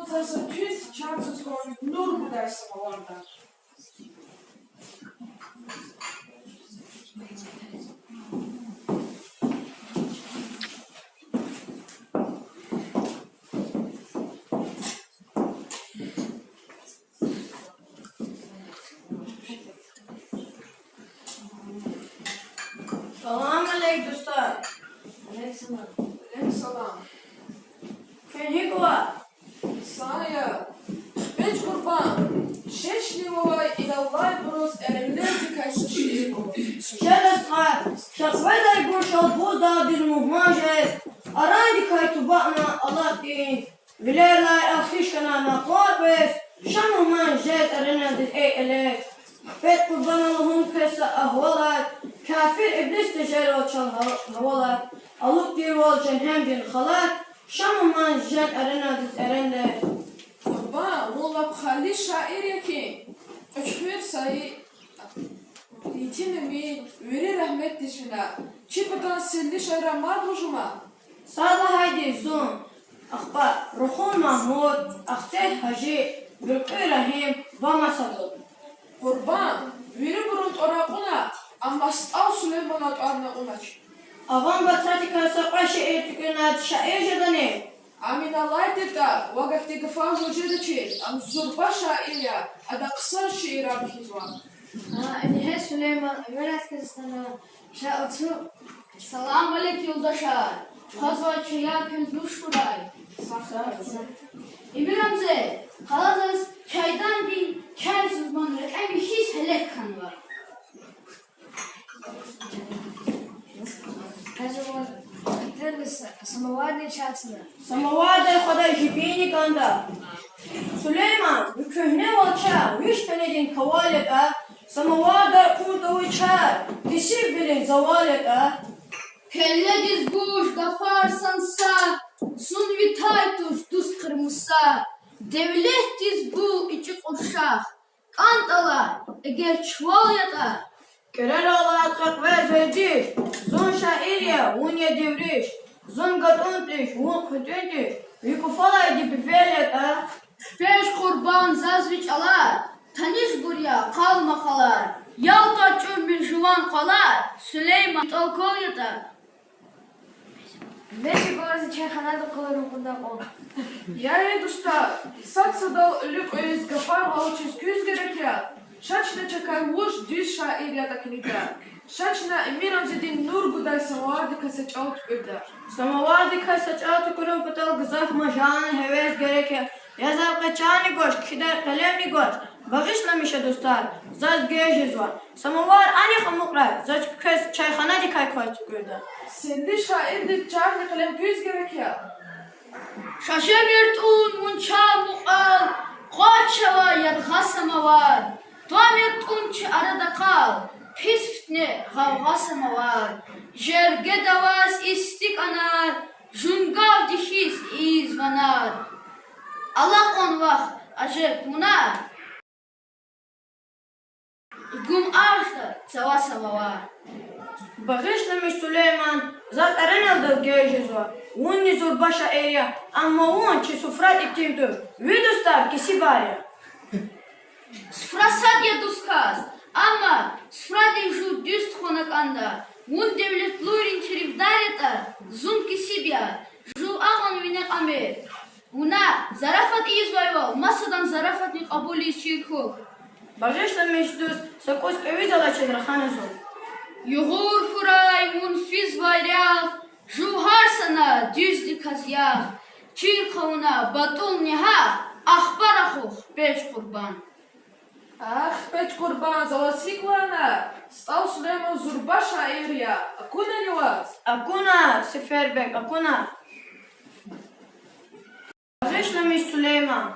Zase tüz çansız koyun nur bu dersim orada. Salam aleykum dostlar. Aleykümselam. Konnichiwa. Saniye. Beş kurban. Şeşli vay ilallah buruz erenlerdi kaysa şiir bu. Şerefsizler. Şahsvayday boşal bozda bir muhmajes. Arangi kaytu bakma Allah din. Vilerlay afişkana naqabes. Şamuman jet ereneldi ey elek. Bet kurban Allah'ın kesa ahvalat. Kafir iblis teceri açan havalar. Alıp bir ol cenhem bin halat. Şamuman jet ereneldi erenle. Kurban. Mulla bkhali şair yaki. Öçhür sayı. Yitinimi. Veri rahmet dişine. Çipadan silli şaira madrujuma. Sada haydi zun. Akbar Ruhun Mahmud. Akhter Hacı. Gürkü Rahim. Vama Sadud. Kurban. Veri burun orakuna. Ama stav Süleymanat arna umaç. Avam batrati kasa şair tükünat şair jadane. Amin Allah deda. Vagakti gıfa vücudu çiğ. Am zurba şairya. Ada kısar şiir abhizvan. Nihe Süleyman Ömer Kırgızistan'a şaatı Selam aleyküm yoldaşlar. Fazla çıyakın duş kuray. Emir Hamze, haladız çaydan bir çay uzmanları en his helek kan var. Самоварный чатсына. Самоварda khoda jibini kanda. Süleyman, bu köhne valça, üç tanedin kavaleta. Samovarda kurda uçar, disip bilin zavaleta. Kelle diz buş, gafar sansa, sun vitay tuş, duz kırmızsa. Devlet diz bu içi koşak, kant alar, eğer çuval yatar. Kerer ağlar kalk ve verdiş. Zon şairya, un ye devriş. Zon gatuntiş, un kutuntiş. Yukufalay gibi veleta. Beş kurban zazviç alar, tanış buraya kalma kalar. Yalta çömür juvan kalar, Süleyman tolkol yatar. Beşi bazı çayxanada kalırım bundan on. Yani dosta, satsa ölük öz gafar valçız küz gerek ya. Şaçna çakay vuş düz şair ya da kniga. Şaçna Emir Hamze'din nur guday savardı kasaç alt öder. Samovarda kasaç altı kurun patal gızaf majan heves gerek. Yazar kaçani goş, kider kalemni goş. Bağışlamışa dostlar, zaz gejez var. Samovar ani hamukra, zaz kes çayxana dikay koytu gördü. Sendi şair de çarlı kalem küz gerek ya. Şaşemir tun munça muqal, qaçava yadğasama var. Tamir tunç arada kal, pis fitne havgasama var. Jerge davas istik anar, jungav dişis izvanar. Allah on vaq acep munar. Gum ağaçta savasama var. Bağışlamış Süleyman, zat aranaldı gejez var. Unni zor başa eya, ama un ki sufrat iktimdur. Ve dostlar kesi bari. Sfrasad ya duskaz, ama sfrade ju düst konakanda. Un devlet lurin çirivdareta, zun kisibya, ju ağan vinek amer. Una zarafat izvayval, masadan zarafatni kabul içirku. Bağışlamış dost, sakos eviz alaçedir hanazor. Yugur furay un fiz vayraq, ju harsana düzdü kazyaq. Çirkavuna batul niha, ahbar ahux beş kurban. Ah, peç kurban zavasiklana. Stav Süleyman zurba şair ya. Akuna ne var? Akuna seferbek, akuna. Bağışlamış Süleyman,